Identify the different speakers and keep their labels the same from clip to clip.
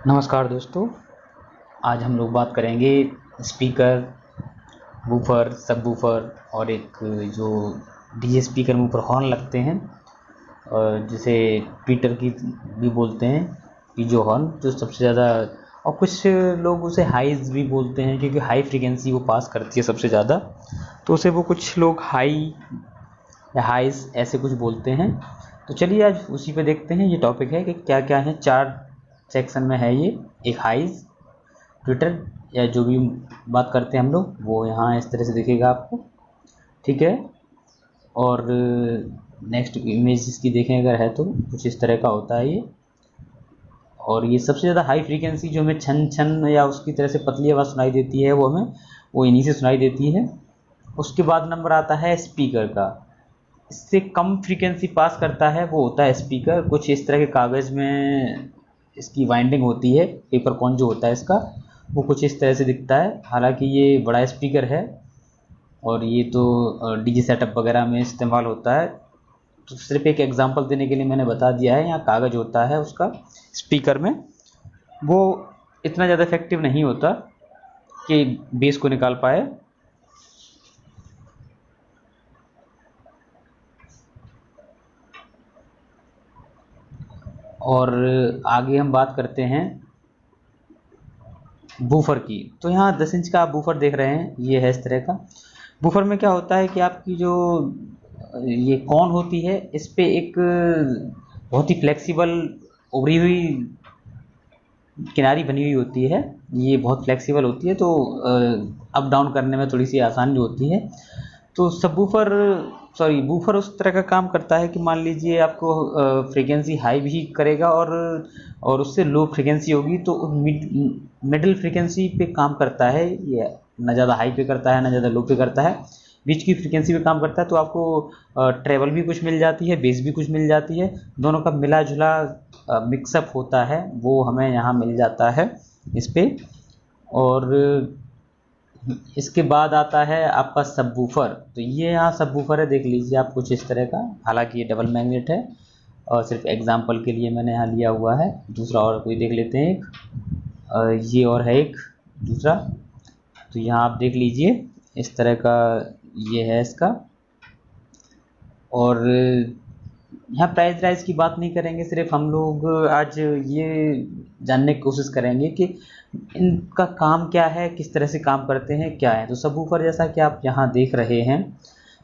Speaker 1: नमस्कार दोस्तों। आज हम लोग बात करेंगे स्पीकर, वूफर, सबवूफर और एक जो डीजे स्पीकर में ऊपर हॉर्न लगते हैं और जिसे ट्विटर की भी बोलते हैं, पीजो हॉर्न, जो सबसे ज़्यादा, और कुछ लोग उसे हाइज भी बोलते हैं क्योंकि हाई फ्रीक्वेंसी वो पास करती है सबसे ज़्यादा, तो उसे वो कुछ लोग हाई या हाइज ऐसे कुछ बोलते हैं। तो चलिए आज उसी पे देखते हैं। ये टॉपिक है कि क्या क्या है, 4 सेक्शन में है ये। एक हाइज, ट्विटर या जो भी बात करते हैं हम लोग, वो यहाँ इस तरह से दिखेगा आपको, ठीक है। और नेक्स्ट इमेज इसकी देखें अगर है तो कुछ इस तरह का होता है ये। और ये सबसे ज़्यादा हाई फ्रीक्वेंसी जो हमें छन छन या उसकी तरह से पतली आवाज़ सुनाई देती है, वो इन्हीं से सुनाई देती है। उसके बाद नंबर आता है स्पीकर का। इससे कम फ्रीक्वेंसी पास करता है वो होता है स्पीकर। कुछ इस तरह के कागज़ में इसकी वाइंडिंग होती है, पेपर कौन जो होता है इसका, वो कुछ इस तरह से दिखता है। हालांकि ये बड़ा स्पीकर है और ये तो डीजे सेटअप वगैरह में इस्तेमाल होता है। तो सिर्फ एक एग्जांपल देने के लिए मैंने बता दिया है। यहाँ कागज़ होता है उसका स्पीकर में, वो इतना ज़्यादा इफेक्टिव नहीं होता कि बेस को निकाल पाए। और आगे हम बात करते हैं बूफर की। तो यहाँ 10 इंच का आप बूफर देख रहे हैं, ये है इस तरह का। बूफर में क्या होता है कि आपकी जो ये कॉन होती है, इस पे एक बहुत ही फ्लेक्सिबल उभरी हुई किनारी बनी हुई होती है। ये बहुत फ्लेक्सिबल होती है, तो अप डाउन करने में थोड़ी सी आसानी होती है। तो सबवूफर, सॉरी, बूफर उस तरह का काम करता है कि मान लीजिए आपको फ्रीक्वेंसी हाई भी करेगा और उससे लो फ्रीक्वेंसी होगी तो मिडिल फ्रीक्वेंसी पे काम करता है ये। ना ज़्यादा हाई पे करता है ना ज़्यादा लो पे करता है, बीच की फ्रीक्वेंसी पे काम करता है। तो आपको ट्रेवल भी कुछ मिल जाती है, बेस भी कुछ मिल जाती है, दोनों का मिला जुला मिक्सअप होता है, वो हमें यहाँ मिल जाता है इस पे। और इसके बाद आता है आपका सबवूफर। तो ये यहाँ सबवूफर है, देख लीजिए आप, कुछ इस तरह का। हालांकि ये डबल मैग्नेट है और सिर्फ एग्जांपल के लिए मैंने यहाँ लिया हुआ है। दूसरा और कोई देख लेते हैं एक, ये और है एक दूसरा। तो यहाँ आप देख लीजिए इस तरह का ये है इसका। और यहाँ प्राइस राइज की बात नहीं करेंगे, सिर्फ हम लोग आज ये जानने की कोशिश करेंगे कि इनका काम क्या है, किस तरह से काम करते हैं, क्या है। तो सबवूफर जैसा कि आप यहाँ देख रहे हैं,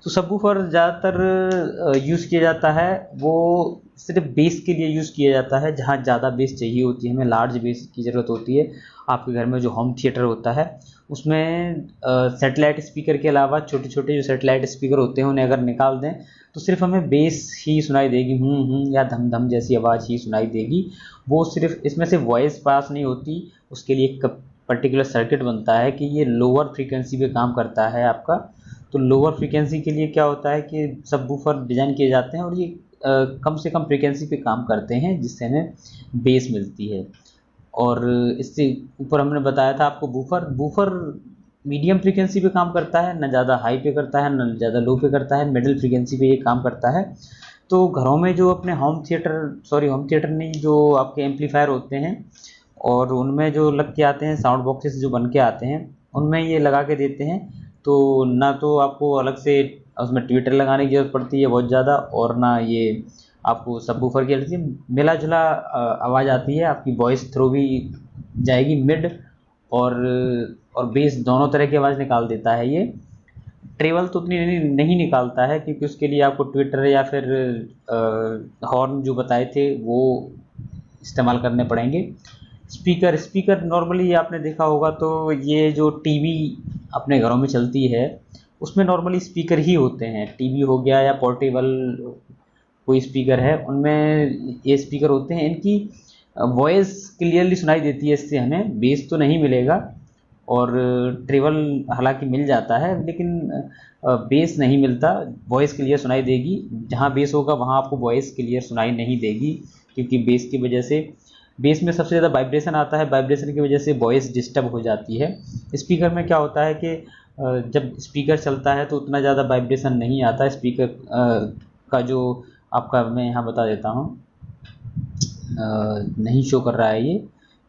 Speaker 1: तो सबवूफर ज़्यादातर यूज़ किया जाता है, वो सिर्फ बेस के लिए यूज़ किया जाता है। जहाँ ज़्यादा बेस चाहिए होती है, हमें लार्ज बेस की ज़रूरत होती है। आपके घर में जो होम थिएटर होता है उसमें सेटेलाइट स्पीकर के अलावा छोटे छोटे जो सेटेलाइट स्पीकर होते हैं उन्हें अगर निकाल दें तो सिर्फ हमें बेस ही सुनाई देगी, या धम धम जैसी आवाज़ ही सुनाई देगी। वो सिर्फ इसमें से वॉइस पास नहीं होती, उसके लिए एक पर्टिकुलर सर्किट बनता है कि ये लोअर फ्रीक्वेंसी पे काम करता है आपका। तो लोअर फ्रीक्वेंसी के लिए क्या होता है कि सबवूफर डिज़ाइन किए जाते हैं और ये कम से कम फ्रीक्वेंसी पे काम करते हैं, जिससे हमें बेस मिलती है। और इससे ऊपर हमने बताया था आपको बूफर। बूफर मीडियम फ्रीक्वेंसी पे काम करता है, ना ज़्यादा हाई पे करता है ना ज़्यादा लो पे करता है, मिडिल फ्रीक्वेंसी पे ये काम करता है। तो घरों में जो अपने होम थिएटर नहीं, जो आपके एम्पलीफायर होते हैं और उनमें जो लग के आते हैं, साउंड बॉक्सेस जो बन के आते हैं, उनमें ये लगा के देते हैं। तो ना तो आपको अलग से उसमें ट्विटर लगाने की ज़रूरत पड़ती है बहुत ज़्यादा, और ना ये आपको सबवूफर की अलग से मिला जुला आवाज़ आती है। आपकी वॉइस थ्रू भी जाएगी, मिड और और बेस दोनों तरह की आवाज़ निकाल देता है ये। ट्रेवल तो उतनी नहीं निकालता है क्योंकि उसके लिए आपको ट्विटर या फिर हॉर्न जो बताए थे वो इस्तेमाल करने पड़ेंगे। स्पीकर स्पीकर नॉर्मली आपने देखा होगा, तो ये जो टीवी अपने घरों में चलती है उसमें नॉर्मली स्पीकर ही होते हैं। टीवी हो गया या पोर्टेबल कोई स्पीकर है, उनमें ये स्पीकर होते हैं। इनकी वॉइस क्लियरली सुनाई देती है, इससे हमें बेस तो नहीं मिलेगा और ट्रेवल हालांकि मिल जाता है, लेकिन बेस नहीं मिलता। वॉइस क्लियर सुनाई देगी, जहाँ बेस होगा वहाँ आपको वॉइस क्लियर सुनाई नहीं देगी, क्योंकि बेस की वजह से, बेस में सबसे ज़्यादा वाइब्रेशन आता है, वाइब्रेशन की वजह से वॉइस डिस्टर्ब हो जाती है। स्पीकर में क्या होता है कि जब स्पीकर चलता है तो उतना ज़्यादा वाइब्रेशन नहीं आता। स्पीकर का जो आपका, मैं यहाँ बता देता हूँ, नहीं शो कर रहा है ये,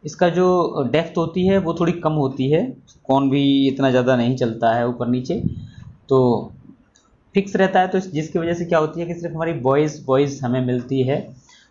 Speaker 1: इसका जो डेप्थ होती है वो थोड़ी कम होती है, कौन भी इतना ज़्यादा नहीं चलता है ऊपर नीचे, तो फिक्स रहता है। तो जिसकी वजह से क्या होती है कि सिर्फ हमारी वॉइस हमें मिलती है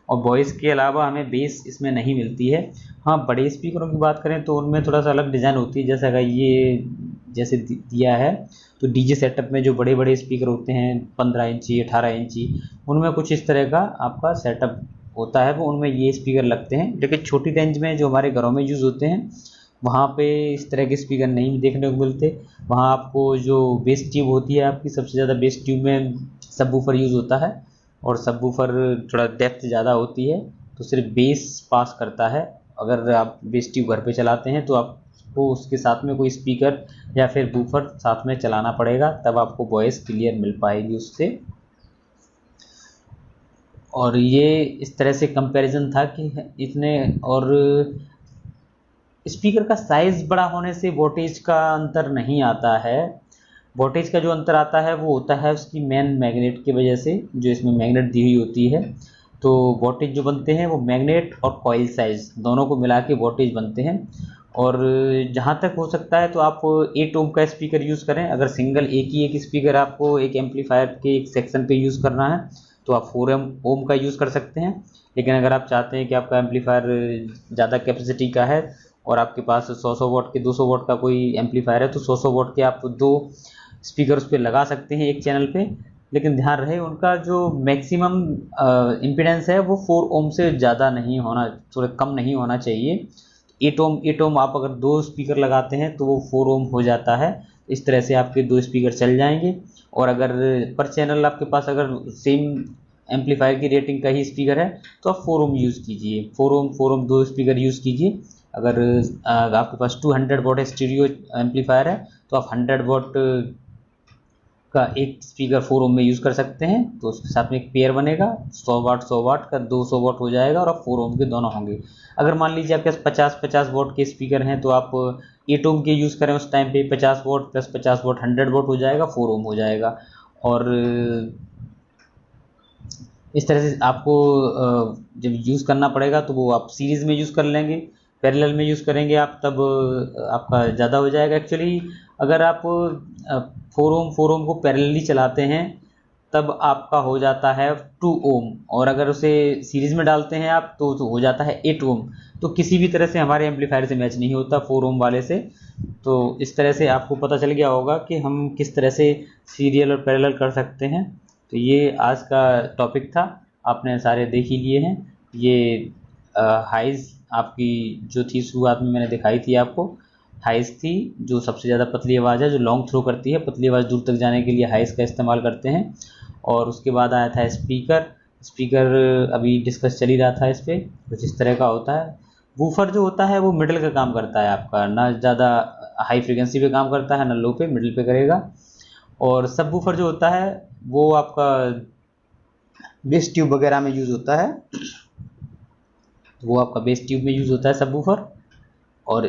Speaker 1: और वॉइस के अलावा हमें बेस इसमें नहीं मिलती है। हाँ, बड़े स्पीकरों की बात करें तो उनमें थोड़ा सा अलग डिज़ाइन होती है, जैसे अगर ये जैसे दिया है तो डीजे सेटअप में जो बड़े बड़े स्पीकर होते हैं 15 इंची 18 इंची, उनमें कुछ इस तरह का आपका सेटअप होता है, वो उनमें ये स्पीकर लगते हैं। लेकिन छोटी रेंज में जो हमारे घरों में यूज़ होते हैं वहाँ पे इस तरह के स्पीकर नहीं देखने को मिलते। वहाँ आपको जो बेस ट्यूब होती है आपकी, सबसे ज़्यादा बेस ट्यूब में सबवूफर यूज़ होता है, और सबवूफर थोड़ा डेप्थ ज़्यादा होती है तो सिर्फ बेस पास करता है। अगर आप बेस ट्यूब घर पे चलाते हैं तो आपको उसके साथ में कोई स्पीकर या फिर वूफर साथ में चलाना पड़ेगा, तब आपको वॉइस क्लियर मिल पाएगी उससे। और ये इस तरह से कंपैरिजन था कि इतने, और स्पीकर का साइज़ बड़ा होने से वोल्टेज का अंतर नहीं आता है। वोल्टेज का जो अंतर आता है वो होता है उसकी मेन मैग्नेट की वजह से, जो इसमें मैग्नेट दी हुई होती है। तो वोल्टेज जो बनते हैं वो मैग्नेट और कॉइल साइज़ दोनों को मिला के वोल्टेज बनते हैं। और जहाँ तक हो सकता है तो आप 8 ओम का स्पीकर यूज़ करें। अगर सिंगल एक स्पीकर आपको एक एम्पलीफायर के एक सेक्शन पे यूज़ करना है तो आप 4 ओम का यूज़ कर सकते हैं। लेकिन अगर आप चाहते हैं कि आपका एम्पलीफायर ज़्यादा कैपेसिटी का है और आपके पास 100 वॉट के 200 वॉट का कोई एम्पलीफायर है तो 100 वॉट के आप 2 स्पीकर उस पर लगा सकते हैं एक चैनल पे। लेकिन ध्यान रहे उनका जो मैक्सिमम इम्पीडेंस है वो 4 ओम से ज़्यादा नहीं होना, थोड़ा कम नहीं होना चाहिए। 8 ओम आप अगर 2 स्पीकर लगाते हैं तो वो 4 ओम हो जाता है। इस तरह से आपके 2 स्पीकर चल जाएंगे। और अगर पर चैनल आपके पास अगर सेम एम्पलीफायर की रेटिंग का ही स्पीकर है तो आप 4 ओम यूज़ कीजिए, 4 ओम 2 स्पीकर यूज़ कीजिए। अगर आपके पास 200 वॉट स्टीरियो एम्पलीफायर है तो आप 100 वॉट का एक स्पीकर 4 ओम में यूज़ कर सकते हैं, तो उसके साथ में एक पेयर बनेगा, 100 वाट का 200 वॉट हो जाएगा और आप 4 ओम के दोनों होंगे। अगर मान लीजिए आपके पास 50 वॉट के स्पीकर हैं तो आप 8 ओम के यूज़ करें उस टाइम पे, 50 वॉट प्लस 50 वॉट 100 वॉट हो जाएगा, 4 ओम हो जाएगा। और इस तरह से आपको जब यूज़ करना पड़ेगा तो वो आप सीरीज़ में यूज़ कर लेंगे, पैरेलल में यूज़ करेंगे आप, तब आपका ज़्यादा हो जाएगा। एक्चुअली अगर आप 4 ओम को पैरेलली चलाते हैं तब आपका हो जाता है 2 ओम, और अगर उसे सीरीज़ में डालते हैं आप तो हो जाता है 8 ओम। तो किसी भी तरह से हमारे एम्पलीफायर से मैच नहीं होता 4 ओम वाले से। तो इस तरह से आपको पता चल गया होगा कि हम किस तरह से सीरियल और पैरेलल कर सकते हैं। तो ये आज का टॉपिक था, आपने सारे देख ही लिए हैं। ये हाइज़ आपकी जो थी शुरुआत में मैंने दिखाई थी आपको, हाइज़ थी जो सबसे ज़्यादा पतली आवाज़ है, जो लॉन्ग थ्रो करती है, पतली आवाज़ दूर तक जाने के लिए हाइज़ का इस्तेमाल करते हैं। और उसके बाद आया था स्पीकर। स्पीकर अभी डिस्कस चल ही रहा था, इस पर कुछ इस तरह का होता है। वूफर जो होता है वो मिडल का काम करता है आपका, ना ज़्यादा हाई फ्रिक्वेंसी पे काम करता है ना लो पे, मिडल पे करेगा। और सब वूफर जो होता है वो आपका बेस ट्यूब वगैरह में यूज़ होता है, वो आपका बेस ट्यूब में यूज़ होता है सब वूफर। और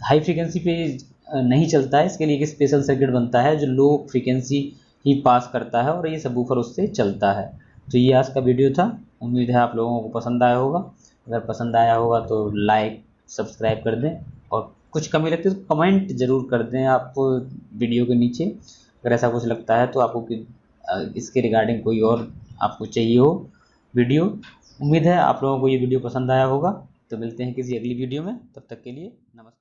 Speaker 1: हाई फ्रिक्वेंसी पे नहीं चलता है, इसके लिए एक स्पेशल सर्किट बनता है जो लो फ्रिक्वेंसी ही पास करता है और ये सब वूफर उससे चलता है। तो ये आज का वीडियो था, उम्मीद है आप लोगों को पसंद आया होगा। अगर पसंद आया होगा तो लाइक सब्सक्राइब कर दें, और कुछ कमी लगती है तो कमेंट ज़रूर कर दें आप वीडियो के नीचे। अगर ऐसा कुछ लगता है तो आपको कि इसके रिगार्डिंग कोई और आपको चाहिए हो वीडियो। उम्मीद है आप लोगों को ये वीडियो पसंद आया होगा। तो मिलते हैं किसी अगली वीडियो में, तब तक के लिए नमस्कार।